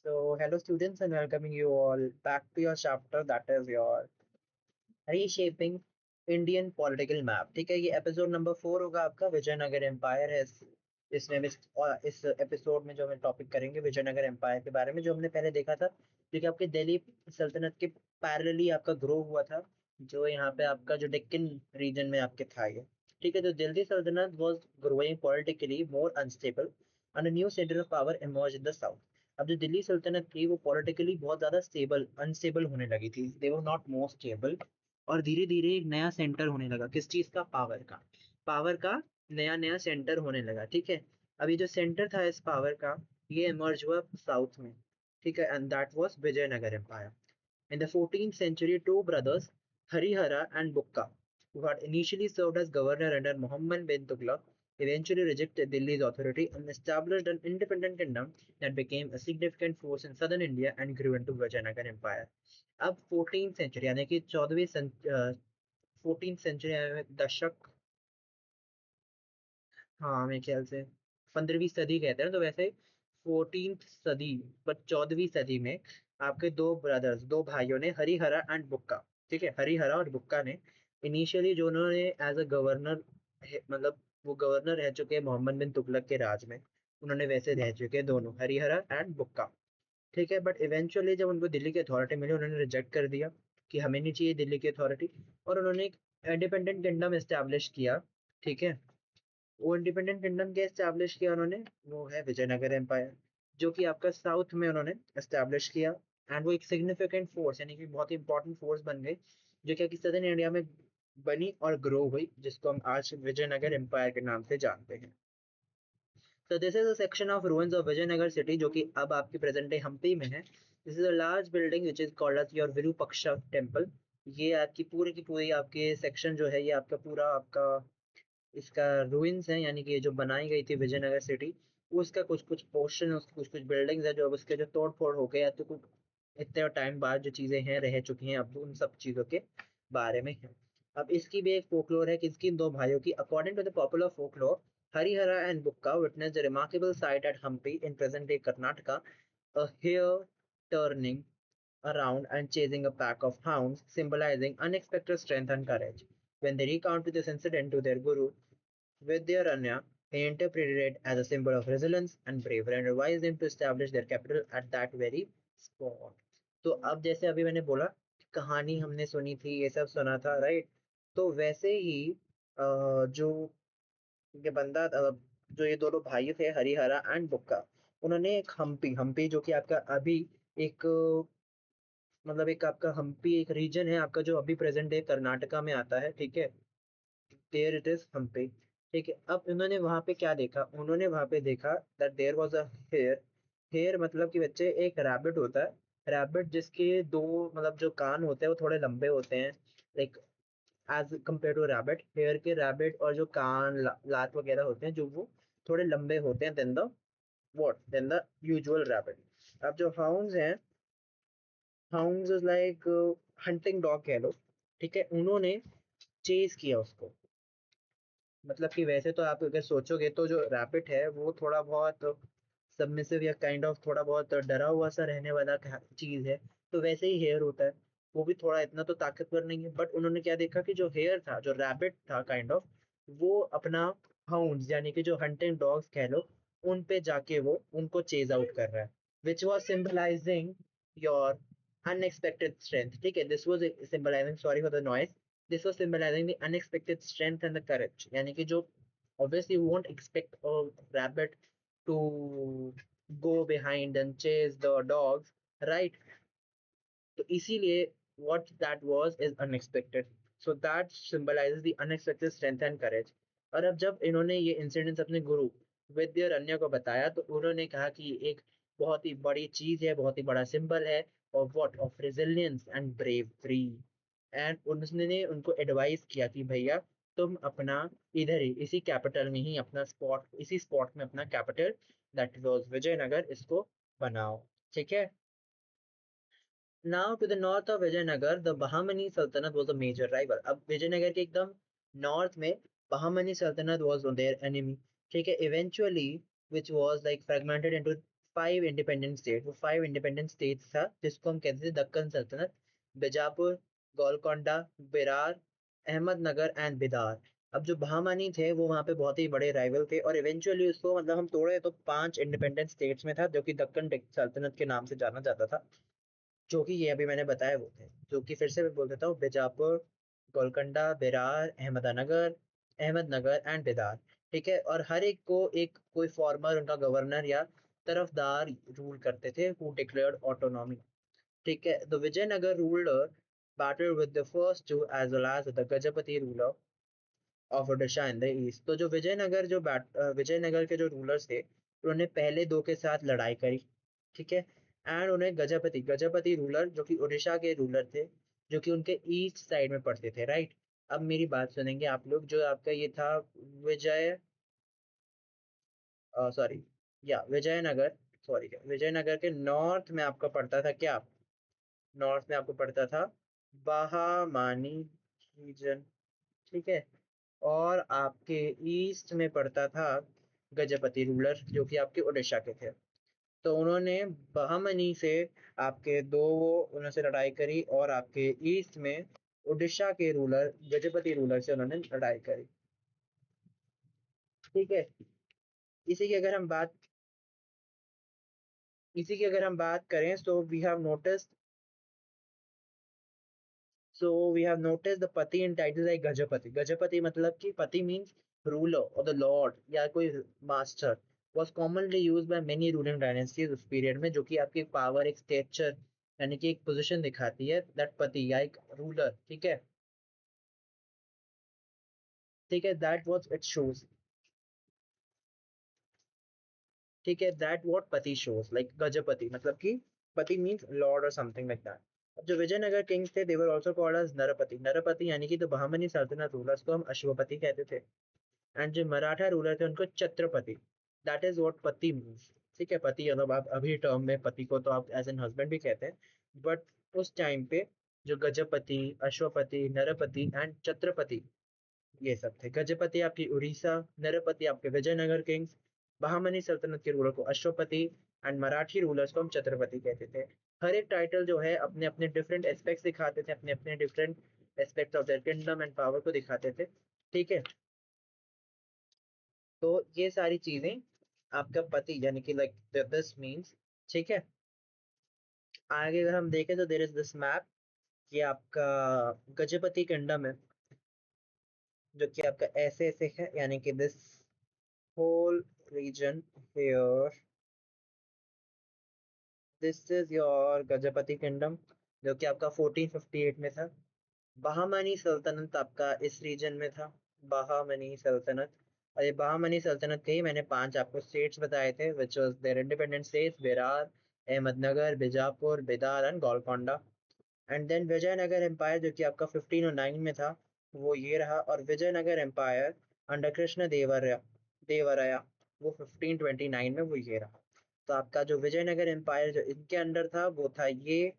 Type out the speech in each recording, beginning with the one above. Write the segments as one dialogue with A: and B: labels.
A: So, hello students, and welcoming you all back to your chapter that is your reshaping Indian political map. ठीक है, ये episode number 4 होगा आपका। Vijayanagar empire है इसमें और इस एपिसोड में जो हम टॉपिक करेंगे विजयनगर एम्पायर के बारे में, जो हमने पहले देखा था, जो कि आपके दिल्ली सल्तनत के पैरेलली आपका ग्रो हुआ था, जो यहाँ पे आपका जो डेक्कन रीजन में आपके था ये। ठीक है, तो दिल्ली सल्तनत was growing politically more unstable and new centre of power emerge in the south. अब जो दिल्ली सल्तनत थी वो पॉलिटिकली बहुत ज्यादा स्टेबल अनस्टेबल होने लगी थी, दे वर नॉट मोर स्टेबल। और धीरे धीरे एक नया सेंटर होने लगा, किस चीज का? पावर का नया नया सेंटर होने लगा। ठीक है, अभी जो सेंटर था इस पावर का, ये इमर्ज हुआ साउथ में। ठीक है, and that was Vijayanagara empire. In the 14th century, two brothers, Harihara and Bukka, who had initially served as governor under Muhammad bin Tughlaq, eventually rejected Delhi's authority and established an independent kingdom that became a significant force in southern India and grew into Vijayanagar Empire. अब 14th century यानी कि 14th century में दशक, हाँ मेरे ख्याल से 15वीं सदी कहते हैं ना, तो वैसे 14th सदी पर 14वीं सदी में आपके दो ब्रदर्स, दो भाइयों ने, हरिहरा एंड बुक्का, ठीक है, हरिहरा और बुक्का ने इनिशियली, जो उन्होंने एज अ गवर्नर, मतलब वो गवर्नर रह चुके हैं मोहम्मद बिन तुगलक के राज में, उन्होंने वैसे रह चुके हैं दोनों, हरिहरा एंड बुक्का। ठीक है, बट इवेंचुअली जब उनको दिल्ली की अथॉरिटी मिली, उन्होंने रिजेक्ट कर दिया कि हमें नहीं चाहिए दिल्ली की अथॉरिटी, और उन्होंने एक इंडिपेंडेंट किंगडम एस्टैब्लिश किया। ठीक है, वो इंडिपेंडेंट किंगडम के एस्टैब्लिश किया उन्होंने, वो है विजयनगर एम्पायर, जो कि आपका साउथ में उन्होंने एस्टैब्लिश किया। एंड वो एक सिग्निफिकेंट फोर्स यानी कि बहुत ही इंपॉर्टेंट फोर्स बन गई, जो कि सदर्न इंडिया में बनी और ग्रो हुई, जिसको हम आज विजयनगर एम्पायर के नाम से जानते हैं। So this is a section of ruins of Vijayanagar city, जो कि अब आपकी प्रेजेंट डे हम्पी में है। This is a large building which is called as your Virupaksha temple। ये आपकी पूरी की पूरी आपके सेक्शन जो है, ये आपका पूरा आपका इसका रूइंस है, यानी कि ये जो बनाई गई थी विजयनगर सिटी, उसका कुछ कुछ पोर्शन है, उसके कुछ कुछ बिल्डिंग्स है जो अब उसके जो तोड़ फोड़ हो गए, या तो कुछ इतने टाइम बाद जो चीजें हैं रह चुकी हैं, अब उन सब चीजों के बारे में है। अब इसकी भी एक फोकलोर है, किसकी? इन दो भाइयों की। According to the popular folklore, Harihara and Bukka witnessed a remarkable sight at Hampi in present-day Karnataka, a hare turning around and chasing a pack of hounds, symbolizing unexpected strength and courage. When they recounted this incident to their guru, Vidyaranya, he interpreted it as a symbol of resilience and bravery and advised them to establish their capital at that very spot. तो अब जैसे अभी मैंने बोला, कहानी हमने सुनी थी, ये सब सुना था, राइट? तो वैसे ही जो ये बंदा जो ये दोनों भाई थे, हरिहरा एंड बुक्का, उन्होंने एक हम्पी हम्पी जो कि आपका अभी एक मतलब एक आपका हम्पी एक रीजन है आपका, जो अभी प्रेजेंट डे कर्नाटका में आता है। ठीक है, देयर इट इज हम्पी। ठीक है, अब उन्होंने वहां पे क्या देखा? उन्होंने वहां पे देखा that there was a hare. Hare मतलब कि बच्चे एक रैबिट होता है, रैबिट जिसके दो मतलब जो कान होते हैं वो थोड़े लंबे होते हैं, like as compare to rabbit, hare के रैबिट और जो कान लात वगैरह होते हैं, जो वो थोड़े लंबे होते हैं देन द यूजुअल रैबिट। अब जो हाउंड्स हैं, hounds is like hunting dog कह लो। ठीक है, उन्होंने चेज किया उसको। मतलब कि वैसे तो आप अगर सोचोगे तो जो रैबिट है वो थोड़ा बहुत सबमिसिव या काइंड ऑफ थोड़ा बहुत डरा हुआ सा रहने वाला चीज है, तो वैसे ही हेयर होता है, वो भी थोड़ा इतना तो ताकतवर नहीं है। बट उन्होंने क्या देखा कि जो हेयर था, जो रैबिट था काइंड ऑफ, वो अपना हाउंड्स यानी कि जो हंटिंग डॉग्स कह लो, उन पे जाके वो उनको चेज आउट कर रहा है, which was symbolising your unexpected strength. ठीक है, this was symbolising, sorry for the noise, this was symbolizing the unexpected strength and the courage। यानी कि जो obviously you won't expect a rabbit to go behind and chase the dogs, right? तो इसीलिए what that was is unexpected, so that symbolizes the unexpected strength and courage। और अब जब इन्होंने ये इंसिडेंट्स अपने गुरु विद्यारण्य को बताया, तो उन्होंने कहा कि ये एक बहुत ही बड़ी चीज है, बहुत ही बड़ा सिंबल है of what, of resilience and bravery. And उसने उनको एडवाइस किया कि भैया तुम अपना इधर ही इसी कैपिटल में ही अपना स्पॉट, इसी स्पॉट में अपना कैपिटल, दैट वाज विजयनगर, इसको बनाओ। ठीक है, now to the north of Vijayanagar, the Bahmani Sultanate was a major rival। अब विजयनगर के एकदम नॉर्थ में Bahmani Sultanate was their enemy। ठीक है, eventually which was like fragmented into five independent state, वो फाइव इंडिपेंडेंट स्टेट्स था जिसको हम कहते थे दक्कन सल्तनत, बीजापुर, गोलकोंडा, बेरार, अहमदनगर एंड बिदार। अब जो बहामनी थे वो वहाँ पे बहुत ही बड़े राइवल थे, और इवेंचुअली उसको मतलब हम तोड़े तो पांच इंडिपेंडेंट स्टेट्स में था, जो कि दक्कन सल्तनत के नाम से जाना जाता था, जो कि ये अभी मैंने बताया वो थे, जो कि फिर से मैं बोल देता हूँ, बीजापुर, गोलकोंडा, बेरार, अहमदनगर, अहमदनगर एंड बिदार। ठीक है, और हर एक को एक कोई फॉर्मर उनका गवर्नर या तरफदार रूल करते थे, हु डिक्लेयर्ड ऑटोनॉमी। ठीक है, the Vijayanagara ruler battled with the first two as well as the Gajapati ruler of Odisha in the east. तो जो विजयनगर विजयनगर के जो रूलर्स थे उन्होंने पहले दो के साथ लड़ाई करी। ठीक है, एंड उन्हें गजपति रूलर जो कि उड़ीसा के रूलर थे, जो कि उनके ईस्ट साइड में पड़ते थे, राइट। अब मेरी बात सुनेंगे आप लोग, जो आपका ये था विजय, सॉरी, या विजयनगर, सॉरी, विजयनगर के नॉर्थ में आपका पड़ता था क्या, नॉर्थ में आपको पड़ता था बहामानी रीजन। ठीक है, और आपके ईस्ट में पड़ता था गजपति रूलर, जो कि आपके उड़ीसा के थे। तो उन्होंने बहामनी से आपके दो उन्होंने लड़ाई करी, और आपके ईस्ट में उड़ीसा के रूलर गजपति रूलर से उन्होंने लड़ाई करी। ठीक है, इसी की अगर हम बात इसी की अगर हम बात करें, so we have noticed the pati in titles like Gajapati. Gajapati मतलब कि पति means ruler or the lord या कोई master, was commonly used by many ruling dynasties उस period में, जो कि आपकी पावर, एक स्टेचर यानी कि एक पोजीशन दिखाती है, दैट पति या एक रूलर। ठीक है, ठीक है, दैट व्हाट इट शोज। ठीक है, दैट व्हाट पति शोज, लाइक गजपति मतलब कि पति मींस लॉर्ड और समथिंग लाइक दैट। अब जो विजयनगर किंग्स थे, दे वर आल्सो कॉल्ड एज नरपति। नरपति यानी कि, तो बहामनी सल्तनत रूलर्स को हम अश्वपति कहते थे, एंड जो मराठा रूलर थे उनको छत्रपति, दैट इज व्हाट पति मीन्स। ठीक है, पति मतलब आप अभी टर्म में पति को तो आप एज एन हस्बैंड भी कहते हैं, बट उस टाइम पे जो गजपति, अश्वपति, नरपति एंड छत्रपति, ये सब थे। गजपति आपकी उड़ीसा, नरपति आपके विजयनगर किंग्स, बहामनी सल्तनत के रूलर को अश्वपति, एंड मराठी रूलर्स को हम छत्रपति कहते थे। हर एक टाइटल जो है अपने अपने डिफरेंट एस्पेक्ट्स दिखाते थे, अपने अपने different aspect of their kingdom and power को दिखाते थे। ठीक है, तो ये सारी चीजें आपका पति यानी कि लाइक दिस मीन्स। ठीक है, आगे अगर हम देखें तो देयर इज दिस मैप, ये आपका गजपति किंगडम है, जो कि आपका ऐसे ऐसे है, यानी कि this whole region here, this is your Gajapati kingdom, जो कि आपका 1458 में था। बहामनी सल्तनत आपका इस रीजन में था, बहामनी सल्तनत। और ये बहामनी सल्तनत के ही मैंने पांच आपको स्टेट्स बताए थे, which was there independent states, Berar, Ahmednagar, Bijapur, Bidar and Golconda. And then Vijayanagara empire, जो कि आपका 1509 में था, वो ये रहा। और विजयनगर एम्पायर अंडर कृष्ण देवराया, वो 1529 में वो ये रहा। तो आपका जो विजयनगर एम्पायर जो इनके अंडर था वो था ये।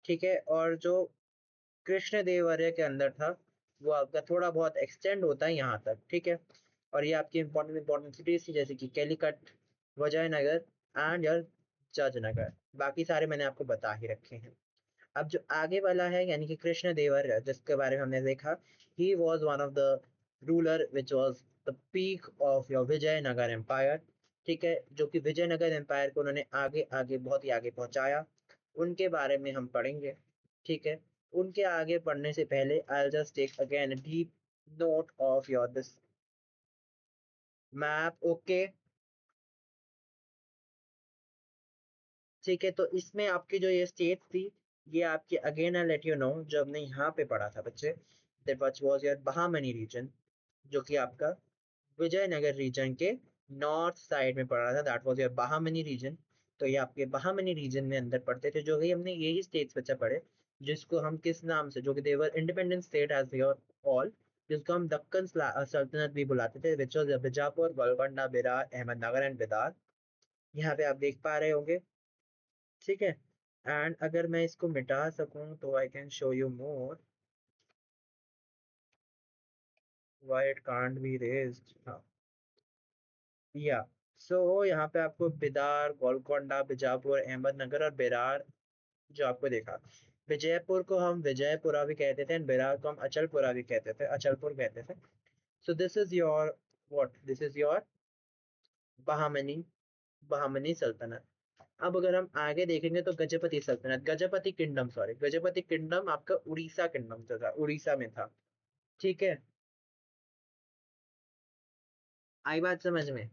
A: ठीक है, और जो कृष्ण देवराय के अंदर था वो आपका थोड़ा बहुत एक्सटेंड होता है यहाँ तक। ठीक है, और ये आपकी इंपॉर्टेंट इंपॉर्टेंट सिटीज थी, जैसे कि कैलीकट, विजयनगर एंड योर जजनगर। बाकी सारे मैंने आपको बता ही रखे हैं। अब जो आगे वाला है यानी कि कृष्ण देवराय, जिसके बारे में हमने देखा, he was one of the ruler which was the peak of your Vijayanagara empire. ठीक है, जो कि विजयनगर एम्पायर को उन्होंने आगे आगे बहुत ही आगे पहुंचाया, उनके बारे में हम पढ़ेंगे। ठीक है, उनके आगे पढ़ने से पहले I just take again deep note of your this map. Okay, ठीक है, तो इसमें आपकी जो ये स्टेट थी, ये आपकी again I let you know, जो हमने यहाँ पे पढ़ा था बच्चे, that was your Bahmani region, जो कि आपका विजयनगर रीजन के नॉर्थ साइड में पड़ रहा था, that was your Bahmani region. तो ये आपके बहामनी रीजन में अंदर पड़ते थे, जो कि हमने यही स्टेट्स बच्चा पढ़े, जिसको हम किस नाम से, जो कि they were independent state as your all, जिसको हम दक्कन सल्तनत भी बुलाते थे, which was Bijapur, Golconda, Berar, Ahmednagar and Bidar. यहाँ पे आप देख पा रहे होंगे। ठीक है, एंड अगर मैं इसको मिटा सकूं तो I can show you more, why it can't be raised. हाँ, या सो यहाँ पे आपको बिदार, गोलकोंडा, बीजापुर, अहमदनगर और बेरार जो आपको देखा। विजयपुर को हम विजयपुरा भी कहते थे, बेरार को हम अचलपुरा भी कहते थे, अचलपुर कहते थे। So this is your what, this is your Bahmani, Bahmani सल्तनत। अब अगर हम आगे देखेंगे तो गजपति सल्तनत, Gajapati kingdom, sorry Gajapati kingdom आपका उड़ीसा किंगडम जो था, उड़ीसा में था। ठीक है, आई बात समझ में।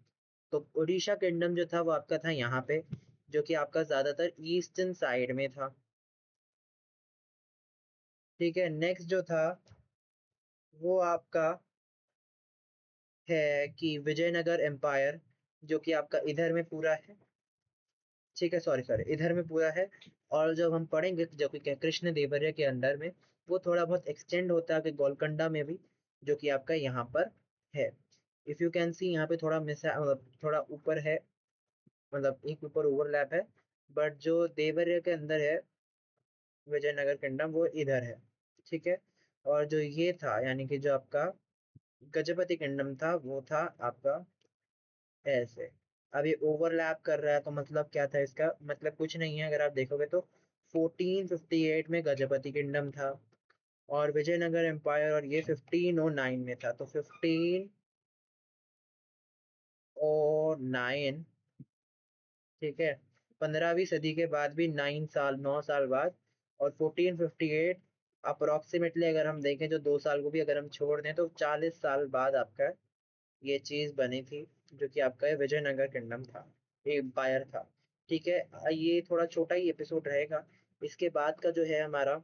A: तो उड़ीसा किंगडम जो था वो आपका था यहाँ पे, जो कि आपका ज्यादातर ईस्टर्न साइड में था। ठीक है, नेक्स्ट जो था वो आपका है कि विजयनगर एम्पायर, जो कि आपका इधर में पूरा है। ठीक है, सॉरी सॉरी, इधर में पूरा है। और जब हम पढ़ेंगे जो कि कृष्ण देवराय के अंडर में, वो थोड़ा बहुत एक्सटेंड होता है कि गोलकंडा में भी, जो कि आपका यहाँ पर है। इफ यू कैन सी यहाँ पे थोड़ा मिस, मतलब थोड़ा ऊपर है, मतलब एक ऊपर ओवरलैप है। बट जो देवरिया के अंदर है विजयनगर किंगडम, वो इधर है। ठीक है, और जो ये था यानी कि जो आपका गजपति किंगडम था वो था आपका ऐसे। अब ये ओवरलैप कर रहा है तो मतलब क्या था इसका, मतलब कुछ नहीं है। अगर आप देखोगे तो 1458 में गजपति किंगडम था, और विजयनगर एम्पायर और ये 1509 में था। तो 1509, ठीक है, 15वीं सदी के बाद भी 9 साल बाद, और 1458 अप्रोक्सीमेटली अगर हम देखें, जो 2 साल को भी अगर हम छोड़ दें तो 40 साल बाद आपका ये चीज बनी थी, जो कि आपका विजयनगर किंगडम था, एम्पायर था। ठीक है, ये थोड़ा छोटा ही एपिसोड रहेगा। इसके बाद का जो है हमारा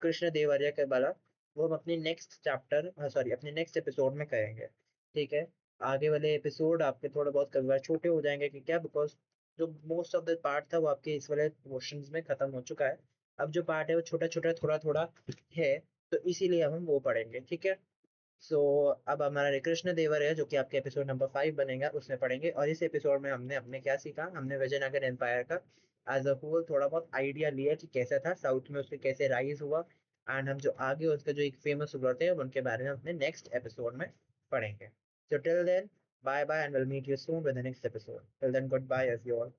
A: कृष्ण देवराय के बाला, वो हम अपने नेक्स्ट चैप्टर, सॉरी अपने नेक्स्ट एपिसोड में करेंगे। ठीक है, आगे वाले एपिसोड आपके थोड़े बहुत कई बार छोटे हो जाएंगे कि क्या, बिकॉज जो मोस्ट ऑफ द पार्ट था वो आपके इस वाले पोर्शंस में खत्म हो चुका है। अब जो पार्ट है वो छोटा छोटा थोड़ा थोड़ा है, तो इसीलिए हम वो पढ़ेंगे। ठीक है, सो अब हमारा कृष्ण देवर है जो कि आपके एपिसोड नंबर 5 बनेगा, उसमें पढ़ेंगे। और इस एपिसोड में हमने अपने क्या सीखा, हमने विजयनगर एम्पायर का एज अ होल थोड़ा बहुत आइडिया लिया कि कैसा था, साउथ में उसके कैसे राइज हुआ। एंड हम जो आगे उसका जो एक फेमस रूलर थे उनके बारे में अपने नेक्स्ट एपिसोड में पढ़ेंगे। So till then, bye bye and will meet you soon with the next episode. Till then, goodbye everyone.